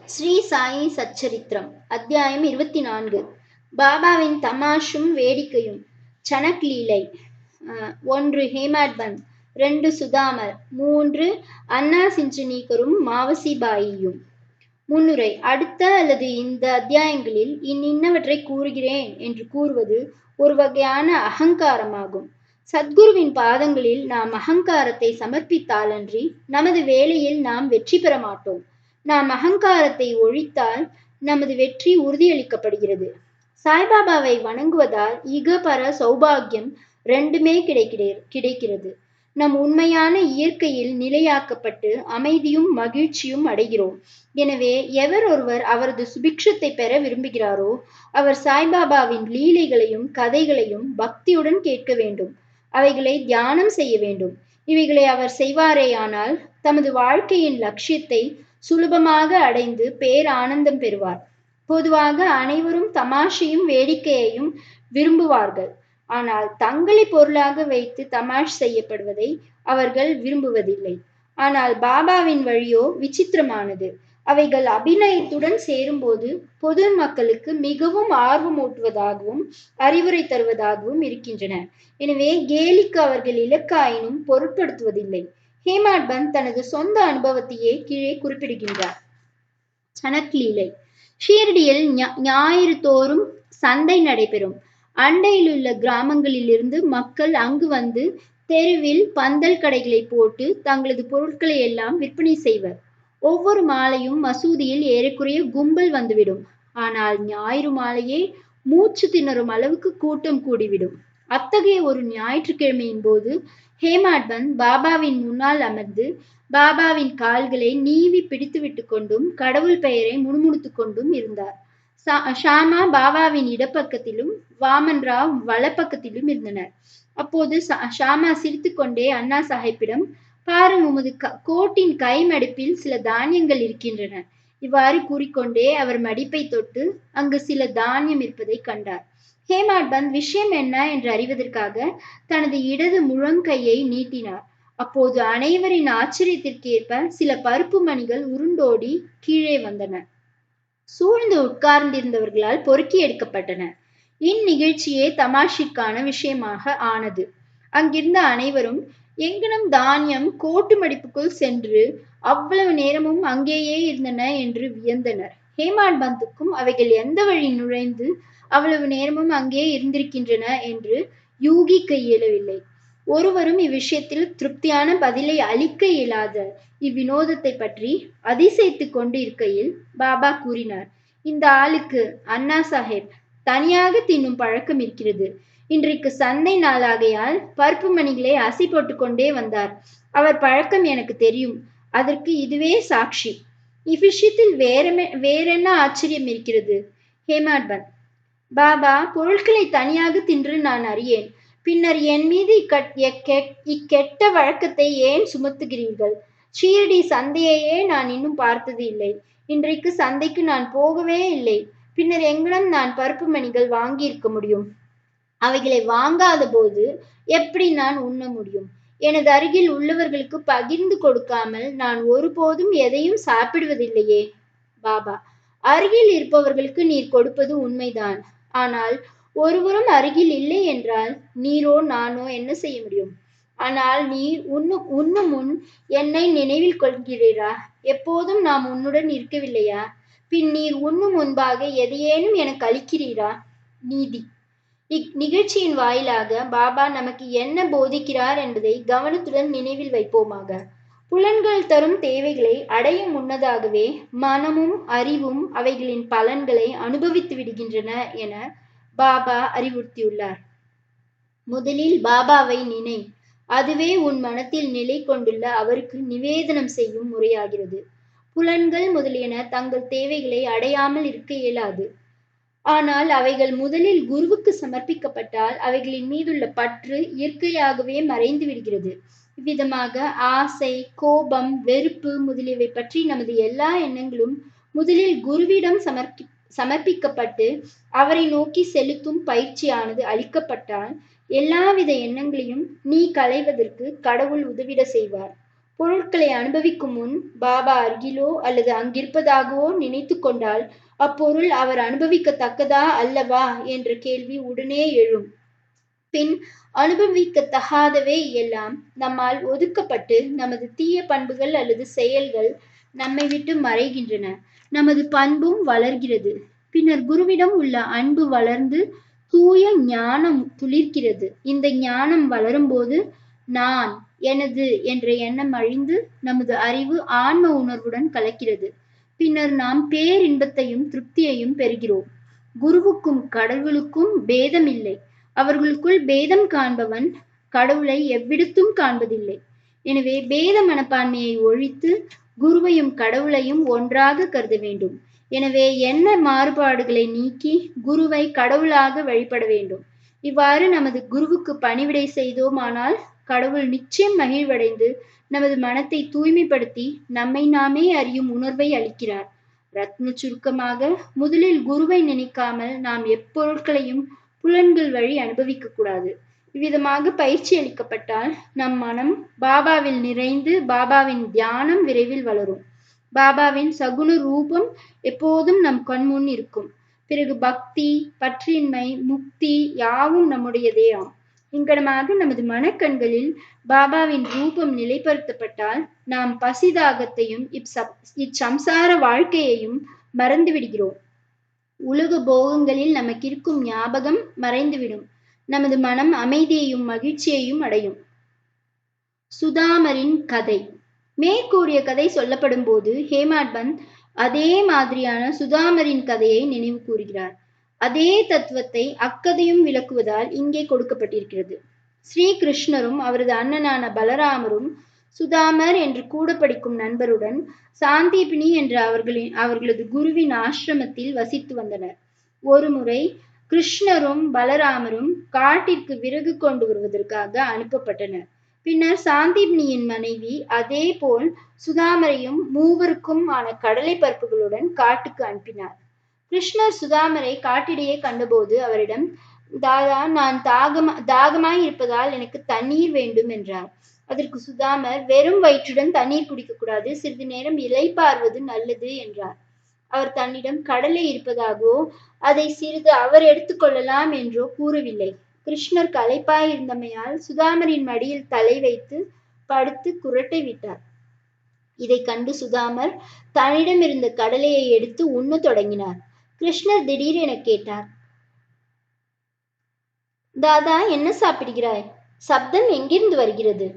ஸ்ரீ சாயி சச்சரித்திரம் அத்தியாயம் 24. பாபாவின் தமாஷும் வேடிக்கையும். சனக் லீலை. 1 ஹேமாட் பந்த், 2 சுதாமர், 3 அன்னா சிஞ்சனீகரும் மாவசிபாயியும். முன்னுரை. அடுத்த அல்லது இந்த அத்தியாயங்களில் இன்னவற்றை கூறுகிறேன் என்று கூறுவது ஒரு வகையான அகங்காரமாகும். சத்குருவின் பாதங்களில் நாம் அகங்காரத்தை சமர்ப்பித்தாலன்றி நமது வேலையில் நாம் வெற்றி பெற மாட்டோம். நாம் அகங்காரத்தை ஒழித்தால் நமது வெற்றி உறுதியளிக்கப்படுகிறது. சாய்பாபாவை வணங்குவதால் இகபர சௌபாகியம் ரெண்டுமே கிடைக்கிறது. நம் உண்மையான இயற்கையில் நிலையாக்கப்பட்டு அமைதியும் மகிழ்ச்சியும் அடைகிறோம். எனவே எவர் ஒருவர் அவரது சுபிக்ஷத்தை பெற விரும்புகிறாரோ அவர் சாய்பாபாவின் லீலைகளையும் கதைகளையும் பக்தியுடன் கேட்க வேண்டும். அவைகளை தியானம் செய்ய வேண்டும். இவைகளை அவர் செய்வாரேயானால் தமது வாழ்க்கையின் லட்சியத்தை சுலபமாக அடைந்து பேரானந்தம் பெறுவார். பொதுவாக அனைவரும் தமாஷையும் வேடிக்கையையும் விரும்புவார்கள். ஆனால் தங்களை பொருளாக வைத்து தமாஷ் செய்யப்படுவதை அவர்கள் விரும்புவதில்லை. ஆனால் பாபாவின் வழியோ விசித்திரமானது. அவைகள் அபிநயத்துடன் சேரும்போது பொது மக்களுக்கு மிகவும் ஆர்வமூட்டுவதாகவும் அறிவுரை தருவதாகவும் இருக்கின்றன. எனவே கேலிக்கு அவர்கள் இலக்காயினும் பொருட்படுத்துவதில்லை. ஹேமாட் பந்த் தனது சொந்த அனுபவத்தையே கீழே குறிப்பிடுகின்றார். சனக் லீலை. ஷீரடியில் ஞாயிறு தோறும் சந்தை நடைபெறும். அண்டையிலுள்ள கிராமங்களிலிருந்து மக்கள் அங்கு வந்து தெருவில் பந்தல் கடைகளை போட்டு தங்களது பொருட்களை எல்லாம் விற்பனை செய்வர். ஒவ்வொரு மாலையும் மசூதியில் ஏறக்குறைய கும்பல் வந்துவிடும். ஆனால் ஞாயிறு மாலையே மூச்சு திணறும் அளவுக்கு கூட்டம் கூடிவிடும். அத்தகைய ஒரு ஞாயிற்றுக்கிழமையின் போது ஹேமாட் பந்த் பாபாவின் முன்னால் அமர்ந்து பாபாவின் கால்களை நீவி பிடித்து கொண்டும் கடவுள் பெயரை முணுமுணுத்துக் கொண்டும் இருந்தார். ஷாமா பாபாவின் இடப்பக்கத்திலும் வாமன் ராவ் வலப்பக்கத்திலும் இருந்தனர். அப்போது ஷாமா சிரித்துக்கொண்டே அண்ணா சாஹிப்பிடம், பாரும், உமது கோட்டின் கை மடிப்பில் சில தானியங்கள் இருக்கின்றன. இவ்வாறு கூறிக்கொண்டே அவர் மடிப்பை தொட்டு அங்கு சில தானியம் இருப்பதை கண்டார். ஹேமாட் பந்த் விஷயம் என்ன என்று அறிவதற்காக தனது இடது முழங்கையை நீட்டினார். அப்போது அனைவரின் ஆச்சரியத்திற்கேற்ப சில பருப்பு மணிகள் உருண்டோடி கீழே வந்தன. சூழ்ந்து உட்கார்ந்திருந்தவர்களால் பொறுக்கி எடுக்கப்பட்டன. இந்நிகழ்ச்சியே தமாஷிற்கான விஷயமாக ஆனது. அங்கிருந்த அனைவரும் எங்கனம் தானியம் கோட்டு மடிப்புக்குள் சென்று அவ்வளவு நேரமும் அங்கேயே இருந்தன என்று வியந்தனர். ஹேமாட் பந்துக்கும் அவைகள் எந்த வழி நுழைந்து அவ்வளவு நேரமும் அங்கே இருந்திருக்கின்றன என்று யூகிக்க இயலவில்லை. ஒருவரும் இவ்விஷயத்தில் திருப்தியான பதிலை அளிக்க இயலாத இவ்வினோதத்தை பற்றி அதிசயித்துக் கொண்டு இருக்கையில் பாபா கூறினார், இந்த ஆளுக்கு அண்ணா சாஹேப் தனியாக தின்னும் பழக்கம் இருக்கிறது. இன்றைக்கு சந்தை நாளாகையால் பருப்பு மணிகளை அசை போட்டுக்கொண்டே வந்தார். அவர் பழக்கம் எனக்கு தெரியும். அதற்கு இதுவே சாட்சி. இவ்விஷயத்தில் வேறென்ன ஆச்சரியம் இருக்கிறது? ஹேமாட் பந்த். பாபா, பொருட்களை தனியாக தின்று நான் அறியேன். பின்னர் என் மீது இக்கெட்ட வழக்கத்தை ஏன் சுமத்துகிறீர்கள்? ஷீரடி சந்தையையே நான் இன்னும் பார்த்தது இல்லை. இன்றைக்கு சந்தைக்கு நான் போகவே இல்லை. பின்னர் எங்கனம் நான் பருப்பு மணிகள் வாங்கியிருக்க முடியும்? அவைகளை வாங்காத போது எப்படி நான் உண்ண முடியும்? எனது அருகில் உள்ளவர்களுக்கு பகிர்ந்து கொடுக்காமல் நான் ஒருபோதும் எதையும் சாப்பிடுவதில்லையே. பாபா, அருகில் இருப்பவர்களுக்கு நீர் கொடுப்பது உண்மைதான். ஆனால் ஒருவரும் அருகில் இல்லை என்றால் நீரோ நானோ என்ன செய்ய முடியும்? ஆனால் நீர் உண்ணும் முன் என்னை நினைவில் கொள்கிறீரா? எப்போதும் நாம் உன்னுடன் இருக்கவில்லையா? பின் நீர் உண்ணும் முன்பாக எதையேனும் எனக்கு அளிக்கிறீரா? நீதி. இந்நிகழ்ச்சியின் வாயிலாக பாபா நமக்கு என்ன போதிக்கிறார் என்பதை கவனத்துடன் நினைவில் வைப்போமாக. புலன்கள் தரும் தேவைகளை அடைய முன்னதாகவே மனமும் அறிவும் அவைகளின் பலன்களை அனுபவித்து விடுகின்றன என பாபா அறிவுறுத்தியுள்ளார். முதலில் பாபாவை நினை. அதுவே உன் மனத்தில் நிலை கொண்டுள்ள அவருக்கு நிவேதனம் செய்யும் முறையாகிறது. புலன்கள் முதலியன தங்கள் தேவைகளை அடையாமல் இருக்க இயலாது. ஆனால் அவைகள் முதலில் குருவுக்கு சமர்ப்பிக்கப்பட்டால் அவைகளின் மீதுள்ள பற்று இயற்கையாகவே மறைந்து விடுகிறது. இவ்விதமாக ஆசை, கோபம், வெறுப்பு முதலியவை பற்றி நமது எல்லா எண்ணங்களும் முதலில் குருவிடம் சமர்ப்பிக்கப்பட்டு அவரை நோக்கி செலுத்தும் பயிற்சியானது அளிக்கப்பட்டால் எல்லாவித எண்ணங்களையும் நீ களைவதற்கு கடவுள் உதவிட செய்வார். பொருட்களை அனுபவிக்கும் முன் பாபா அருகிலோ அல்லது அங்கிருப்பதாகவோ நினைத்து கொண்டால் அப்பொருள் அவர் அனுபவிக்கத்தக்கதா அல்லவா என்ற கேள்வி உடனே எழும். பின் அனுபவிக்கத்தகாதவை எல்லாம் நம்மால் ஒதுக்கப்பட்டு நமது தீய பண்புகள் அல்லது செயல்கள் நம்மை விட்டு மறைகின்றன. நமது பண்பும் வளர்கிறது. பின்னர் குருவிடம் உள்ள அன்பு வளர்ந்து தூய ஞானம் துளிர்க்கிறது. இந்த ஞானம் வளரும்போது நான், எனது என்ற எண்ணம் அழிந்து நமது அறிவு ஆன்ம உணர்வுடன் கலக்கிறது. பின்னர் நாம் பேரின்பத்தையும் திருப்தியையும் பெறுகிறோம். குருவுக்கும் கடவுளுக்கும் பேதமில்லை. அவர்களுக்குள் பேதம் காண்பவன் கடவுளை எவ்விடத்தும் காண்பதில்லை. எனவே பேத மனப்பான்மையை ஒழித்து குருவையும் கடவுளையும் ஒன்றாக கருத வேண்டும். எனவே எண்ண மாறுபாடுகளை நீக்கி குருவை கடவுளாக வழிபட வேண்டும். இவ்வாறு நமது குருவுக்கு பணிவிடை செய்தோமானால் கடவுள் நிச்சயம் மகிழ்வடைந்து நமது மனத்தை தூய்மைப்படுத்தி நம்மை நாமே அறியும் உணர்வை அளிக்கிறார். ரத்ன சுருக்கமாக, முதலில் குருவை நினைக்காமல் நாம் எப்பொருட்களையும் புலன்கள் வழி அனுபவிக்க கூடாது. இவ்விதமாக பயிற்சி அளிக்கப்பட்டால் நம் மனம் பாபாவில் நிறைந்து பாபாவின் தியானம் விரைவில் வளரும். பாபாவின் சகுன ரூபம் எப்போதும் நம் கண்முன் இருக்கும். பிறகு பக்தி, பற்றின்மை, முக்தி யாவும் நம்முடையதே ஆம். இங்கனமாக நமது மனக்கண்களில் பாபாவின் ரூபம் நிலைப்படுத்தப்பட்டால் நாம் பசிதாகத்தையும் இச்சம்சார வாழ்க்கையையும் மறந்து விடுகிறோம். உலக போகங்களில் நமக்கு இருக்கும் ஞாபகம் மறைந்துவிடும். நமது மனம் அமைதியையும் மகிழ்ச்சியையும் அடையும். சுதாமரின் கதை. மேற்கூறிய கதை சொல்லப்படும் போது ஹேமாட் பந்த் அதே மாதிரியான சுதாமரின் கதையை நினைவு கூறுகிறார். அதே தத்துவத்தை அக்கதையும் விளக்குவதால் இங்கே கொடுக்கப்பட்டிருக்கிறது. ஸ்ரீ கிருஷ்ணரும் அவரது அண்ணனான பலராமரும் சுதாமர் என்று கூட படிக்கும் நண்பருடன் சாந்தீபினி என்ற அவர்களது குருவின் ஆசிரமத்தில் வசித்து வந்தனர். ஒருமுறை கிருஷ்ணரும் பலராமரும் காட்டிற்கு விறகு கொண்டு வருவதற்காக அனுப்பப்பட்டனர். பின்னர் சாந்தீபினியின் மனைவி அதே போல் சுதாமரையும் மூவருக்கும் ஆன கடலை பருப்புகளுடன் காட்டுக்கு அனுப்பினார். கிருஷ்ணர் சுதாமரை காட்டிலேயே கண்டபோது அவரிடம், தாதா, நான் தாகமாய் இருப்பதால் எனக்கு தண்ணீர் வேண்டும் என்றார். அதற்கு சுதாமர், வெறும் வயிற்றுடன் தண்ணீர் குடிக்கக்கூடாது, சிறிது நேரம் இளைப்பாறுவது நல்லது என்றார். அவர் தன்னிடம் கடலை இருப்பதாகவோ அதை சிறிது அவர் எடுத்துக்கொள்ளலாம் என்றோ கூறவில்லை. கிருஷ்ணர் களைப்பாய் இருந்தமையால் சுதாமரின் மடியில் தலை வைத்து படுத்து குரட்டை விட்டார். இதை கண்டு சுதாமர் தன்னிடம் இருந்த கடலையை எடுத்து உண்ண தொடங்கினார். கிருஷ்ணர் திடீரென கேட்டார், தாதா, என்ன சாப்பிடுகிறாய்? சப்தம் எங்கிருந்து வருகிறது?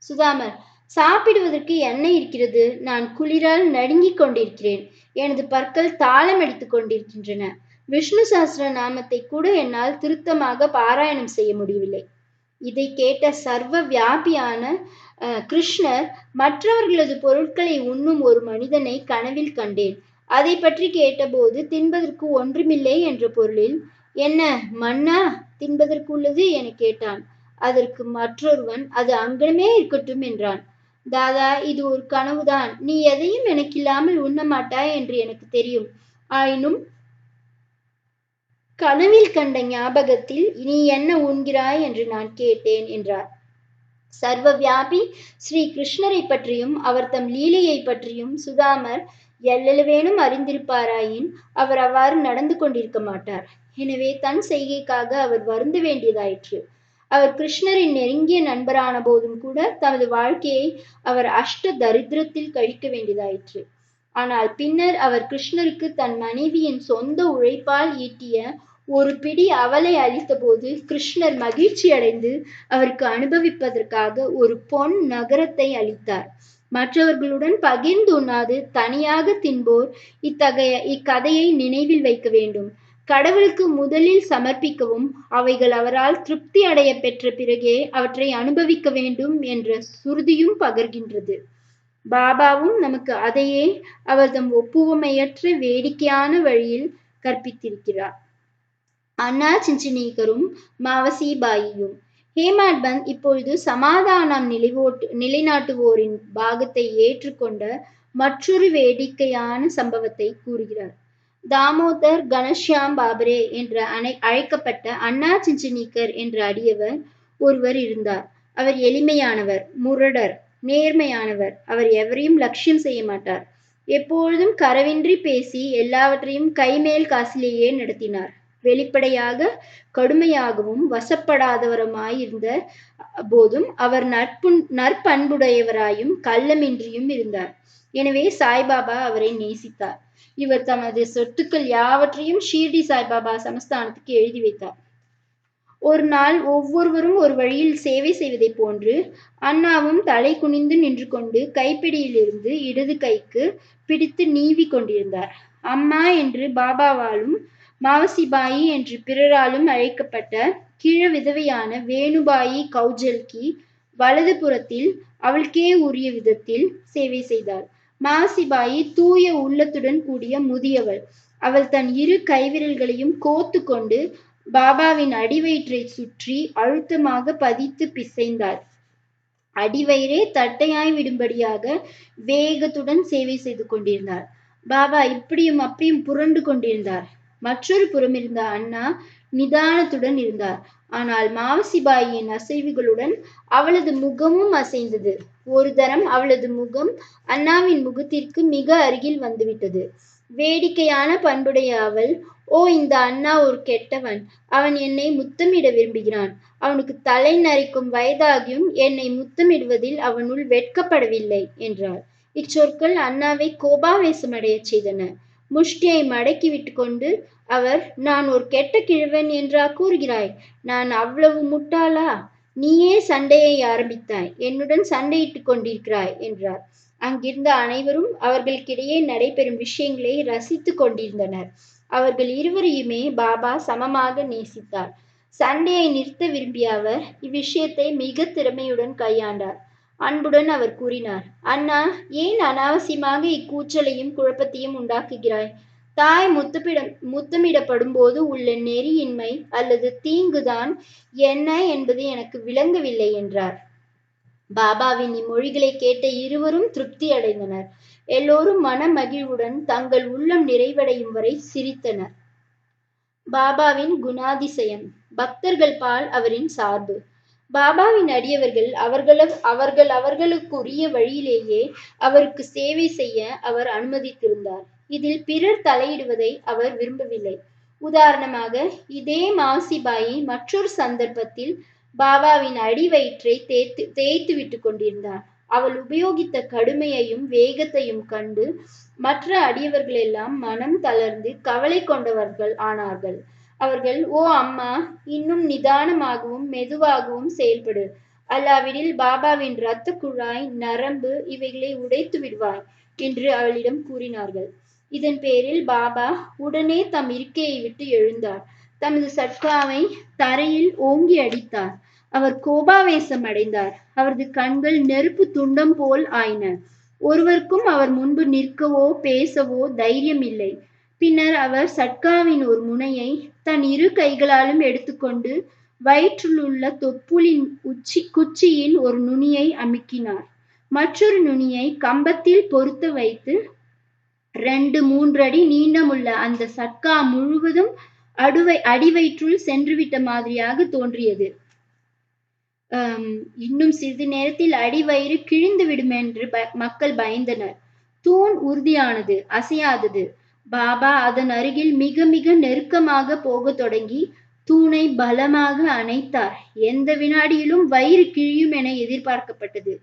சுதாமர், சாப்பிடுவதற்கு என்ன இருக்கிறது? நான் குளிரால் நடுங்கிக் கொண்டிருக்கிறேன். எனது பற்கள் தாளம் அடித்துக் கொண்டிருக்கின்றன. விஷ்ணு சஹஸ்ர நாமத்தை கூட என்னால் திருத்தமாக பாராயணம் செய்ய முடியவில்லை. இதை கேட்ட சர்வ வியாபியான கிருஷ்ணர், மற்றவர்களது பொருட்களை உண்ணும் ஒரு மனிதனை கனவில் கண்டேன். அதை பற்றி கேட்டபோது தின்பதற்கு ஒன்றுமில்லை என்ற பொருளில், என்ன மண்ணா தின்பதற்கு உள்ளது என கேட்டான். அதற்கு மற்றொருவன், அது அங்கனமே இருக்கட்டும் என்றான். தாதா, இது ஒரு கனவுதான். நீ எதையும் எனக்கில்லாமல் உண்ண மாட்டாய் என்று எனக்கு தெரியும். ஆயினும் கனவில் கண்ட ஞாபகத்தில் நீ என்ன உண்கிறாய் என்று நான் கேட்டேன் என்றார். சர்வ வியாபி ஸ்ரீ கிருஷ்ணரை பற்றியும் அவர் தம் லீலையை பற்றியும் சுதாமர் எல்லளவேனும் அறிந்திருப்பாராயின் அவர் அவ்வாறு நடந்து கொண்டிருக்க மாட்டார். எனவே தன் செய்கைக்காக அவர் வருந்த வேண்டியதாயிற்று. அவர் கிருஷ்ணரின் நெருங்கிய நண்பரான போதும் கூட தமது வாழ்க்கையை அவர் அஷ்ட தரித்திரத்தில் கழிக்க வேண்டியதாயிற்று. ஆனால் பின்னர் அவர் கிருஷ்ணருக்கு தன் மனைவியின் சொந்த உழைப்பால் ஈட்டிய ஒரு பிடி அவலை அளித்தபோது கிருஷ்ணர் மகிழ்ச்சி அடைந்து அவருக்கு அனுபவிப்பதற்காக ஒரு பொன் நகரத்தை அளித்தார். மற்றவர்களுடன் பகிர்ந்து உண்ணாது தனியாக தின்போர் இக்கதையை நினைவில் வைக்க வேண்டும். கடவுளுக்கு முதலில் சமர்ப்பிக்கவும் அவைகள் அவரால் திருப்தி அடைய பெற்ற பிறகே அவற்றை அனுபவிக்க வேண்டும் என்ற சுருதியும் பகர்கின்றது. பாபாவும் நமக்கு அதையே அவர் தம் ஒப்புவமையற்ற வேடிக்கையான வழியில் கற்பித்திருக்கிறார். அண்ணா சிஞ்சனீகரும் மாவசிபாயியும். ஹேமாட் பந்த் இப்பொழுது சமாதானம் நிலைநாட்டுவோரின் பாகத்தை ஏற்றுக்கொண்ட மற்றொரு வேடிக்கையான சம்பவத்தை கூறுகிறார். தாமோதர் கணஷ்யாம் பாபரே என்று அழைக்கப்பட்ட அண்ணா சிஞ்சனீக்கர் என்ற அடியவர் ஒருவர் இருந்தார். அவர் எளிமையானவர், முரடர். நேர்மையானவர். அவர் எவரையும் லட்சியம் செய்ய மாட்டார். எப்பொழுதும் கரவின்றி பேசி எல்லாவற்றையும் கைமேல் காசிலேயே நடத்தினார். வெளிப்படையாக கடுமையாகவும் வசப்படாதவருமாயிருந்த போதும் அவர் நற்பண்புடையவராயும் கள்ளமின்றியும் இருந்தார். எனவே சாய்பாபா அவரை நேசித்தார். இவர் தமது சொத்துக்கள் யாவற்றையும் ஷீர்டி சாய்பாபா சமஸ்தானத்துக்கு எழுதி வைத்தார். ஒரு நாள் ஒவ்வொருவரும் ஒரு வழியில் சேவை செய்வதைப் போன்று அண்ணாவும் தலை குனிந்து நின்று கொண்டு கைப்பிடியிலிருந்து இடது கைக்கு பிடித்து நீவி கொண்டிருந்தார். அம்மா என்று பாபாவாலும் மாவசிபாயி என்று பிறராலும் அழைக்கப்பட்ட கிழ விதவையான வேணுபாயி கௌஜல்கி வலது புறத்தில் அவளுக்கே உரிய விதத்தில் சேவை செய்தாள். மாவசிபாயி தூய உள்ளத்துடன் கூடிய முதியவள். அவள் தன் இரு கைவிரல்களையும் கோத்து கொண்டு பாபாவின் அடிவயிற்றை சுற்றி அழுத்தமாக பதித்து பிசைந்தாள். அடிவயிறே தட்டையாய் விடும்படியாக வேகத்துடன் சேவை செய்து கொண்டிருந்தார். பாபா இப்படியும் அப்படியும் புரண்டு கொண்டிருந்தார். மற்றொரு புறமிருந்த அண்ணா நிதானத்துடன் இருந்தார். ஆனால் மாவசிபாயின் அசைவுகளுடன் அவளது முகமும் அசைந்தது. ஒரு தரம் அவளது முகம் அண்ணாவின் முகத்திற்கு மிக அருகில் வந்துவிட்டது. வேடிக்கையான பண்புடைய அவள், ஓ, இந்த அண்ணா ஒரு கெட்டவன். அவன் என்னை முத்தமிட விரும்புகிறான். அவனுக்கு தலை நரைக்கும் வயதாகியும் என்னை முத்தமிடுவதில் அவனுள் வெட்கப்படவில்லை என்றாள். இச்சொற்கள் அண்ணாவை கோபாவேசமடையச் செய்தன. முஷ்டியை மடக்கி விட்டு கொண்டு அவர், நான் ஒரு கெட்ட கிழவன் என்றா கூறுகிறாய்? நான் அவ்வளவு முட்டாளா? நீயே சண்டையை ஆரம்பித்தாய். என்னுடன் சண்டையிட்டுக் கொண்டிருக்கிறாய் என்றார். அங்கிருந்த அனைவரும் அவர்களுக்கிடையே நடைபெறும் விஷயங்களை ரசித்துக் கொண்டிருந்தனர். அவர்கள் இருவரையுமே பாபா சமமாக நேசித்தார். சண்டையை நிறுத்த விரும்பிய அவர் இவ்விஷயத்தை மிக திறமையுடன் கையாண்டார். அன்புடன் அவர் கூறினார், அண்ணா, ஏன் அனாவசியமாக இக்கூச்சலையும் குழப்பத்தையும் உண்டாக்குகிறாய்? தாய் முத்தமிடப்படும் போது உள்ள நெறியின்மை அல்லது தீங்குதான் என்ன என்பது எனக்கு விளங்கவில்லை என்றார். பாபாவின் இம்மொழிகளை கேட்ட இருவரும் திருப்தி அடைந்தனர். எல்லோரும் மன மகிழ்வுடன் தங்கள் உள்ளம் நிறைவடையும் வரை சிரித்தனர். பாபாவின் குணாதிசயம். பக்தர்கள் பால் அவரின் சார்பு. பாபாவின் அடியவர்கள் அவர்களுக்குரிய வழியிலேயே அவருக்கு சேவை செய்ய அவர் அனுமதித்திருந்தார். இதில் பிறர் தலையிடுவதை அவர் விரும்பவில்லை. உதாரணமாக, இதே மாவசிபாயி மற்றொரு சந்தர்ப்பத்தில் பாபாவின் அடிவயிற்றை தேய்த்து விட்டு கொண்டிருந்தார். அவள் உபயோகித்த கடுமையையும் வேகத்தையும் கண்டு மற்ற அடியவர்கள் எல்லாம் மனம் தளர்ந்து கவலை கொண்டவர்கள் ஆனார்கள். அவர்கள், ஓ அம்மா, இன்னும் நிதானமாகவும் மெதுவாகவும் செயல்படு. அல்லாவிடில் பாபாவின் இரத்த குழாய், நரம்பு இவைகளை உடைத்து விடுவாய் என்று அவளிடம் கூறினார்கள். இதன் பேரில் பாபா உடனே தம் இருக்கையை விட்டு எழுந்தார். தமது சட்காவை தரையில் ஓங்கி அடித்தார். அவர் கோபாவேசம் அடைந்தார். அவரது கண்கள் நெருப்பு துண்டம் போல் ஆயின. ஒருவருக்கும் அவர் முன்பு நிற்கவோ பேசவோ தைரியம் இல்லை. பின்னர் அவர் சட்காவின் ஒரு முனையை தன் இரு கைகளாலும் எடுத்துக்கொண்டு வயிற்றிலுள்ள தொப்புளின் குச்சியின் ஒரு நுனியை அமுக்கினார். மற்றொரு நுனியை கம்பத்தில் பொருத்த வைத்து 2-3 அடி நீளமுள்ள அந்த சட்கா முழுவதும் அடிவயிற்றுள் சென்றுவிட்ட மாதிரியாக தோன்றியது. இன்னும் சிறிது நேரத்தில் அடிவயிறு கிழிந்து விடும் என்று மக்கள் பயந்தனர். தூண் உறுதியானது, அசையாதது. பாபா அதன் அருகில் மிக மிக நெருக்கமாக போக தொடங்கி தூணை பலமாக அணைத்தார். எந்த வினாடியிலும் வயிறு கிழியும் என எதிர்பார்க்கப்பட்டது.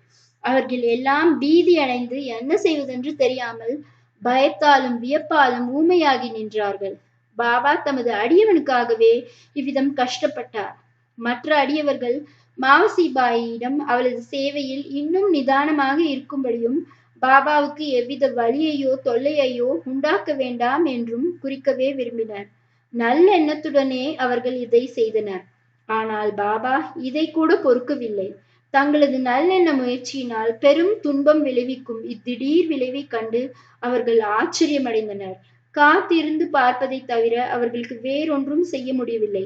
அவர்கள் எல்லாம் பீதி அடைந்து என்ன செய்வதென்று தெரியாமல் பயத்தாலும் வியப்பாலும் ஊமையாகி நின்றார்கள். பாபா தமது அடியவனுக்காகவே இவ்விதம் கஷ்டப்பட்டார். மற்ற அடியவர்கள் மாவசிபாயிடம் அவளது சேவையில் இன்னும் நிதானமாக இருக்கும்படியும் பாபாவுக்கு எவ்வித வலியையோ தொல்லையையோ உண்டாக்க வேண்டாம் என்றும் குறிக்கவே விரும்பினர். நல்லெண்ணத்துடனே அவர்கள் இதை செய்தனர். ஆனால் பாபா இதை கூட பொறுக்கவில்லை. தங்களது நல்லெண்ண முயற்சியினால் பெரும் துன்பம் விளைவிக்கும் இத்திடீர் விளைவை கண்டு அவர்கள் ஆச்சரியமடைந்தனர். காத்திருந்து பார்ப்பதை தவிர அவர்களுக்கு வேறொன்றும் செய்ய முடியவில்லை.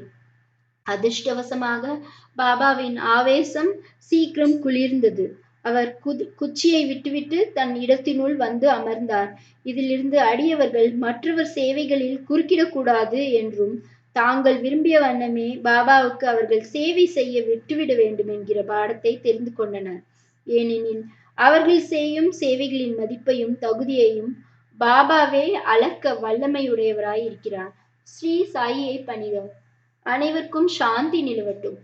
அதிர்ஷ்டவசமாக பாபாவின் ஆவேசம் சீக்கிரம் குளிர்ந்தது. அவர் குச்சியை விட்டுவிட்டு தன் இடத்தினுள் வந்து அமர்ந்தார். இதிலிருந்து அடியவர்கள் மற்றவர் சேவைகளில் குறுக்கிடக்கூடாது என்றும் தாங்கள் விரும்பிய வண்ணமே பாபாவுக்கு அவர்கள் சேவை செய்ய விட்டுவிட வேண்டும் என்கிற பாடத்தை தெரிந்து கொண்டனர். ஏனெனில் அவர்கள் செய்யும் சேவைகளின் மதிப்பையும் தகுதியையும் பாபாவே அளக்க வல்லமையுடையவராய் இருக்கிறார். ஸ்ரீ சாயியை பணிக. அனைவருக்கும் சாந்தி நிலவட்டும்.